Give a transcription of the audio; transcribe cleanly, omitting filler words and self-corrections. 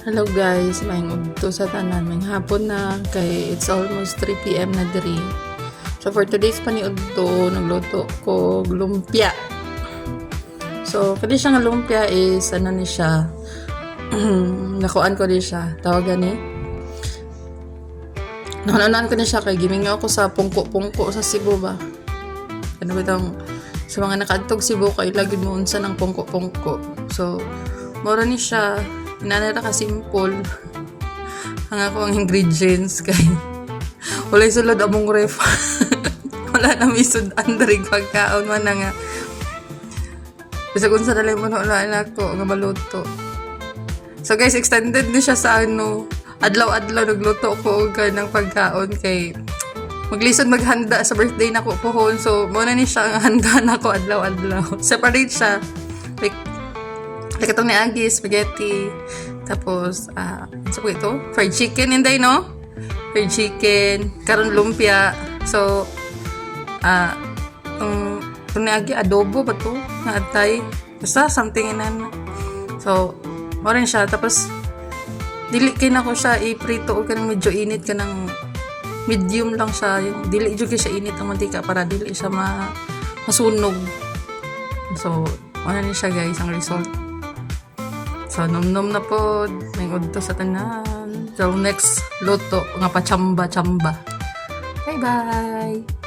Hello guys, maayong udto sa tanan. May hapon na kay it's almost 3 PM na diri. So for today's paniudto, nagluto ko lumpia. So kadi siya nga lumpia is ano ni siya. Nakuan ko din siya. Tawagan ni. Nakunan ko na siya kay gimingaw ako sa pungko-pungko sa Cebu ba. Ano ba itong sa mga nakadtog Cebu kay lagi mo unsa ng pungko-pungko. So mura ni siya. Hinanara ka simple. Ang ako ang ingredients kay walay sulod among ref. Wala na misud andrig pagkaon man na nga. Bisa kung sa dalay mo na wala ko nga maluto. So guys, extended ni siya sa ano. Adlaw-adlaw nagluto ko og ng pagkaon kay maglisod maghanda sa birthday nako pohon. So mo na ni siya ang handa nako adlaw-adlaw. Separate siya. Like itong niagi, spaghetti, tapos, so po ito, fried chicken, hindi, no? Fried chicken, karon lumpia, so, itong niagi, adobo ba ito? Naatay, basta, something inan. So, mo rin siya, tapos, dili kayo na ko siya i-prito o kanang medyo init ka ng medium lang siya, yung dili juga siya init ang mantika para dili siya masunog. So, ano niya siya guys, ang result. So, nom-nom na po. May udto sa tanan. So, next luto, nga pa chamba-chamba. Bye-bye!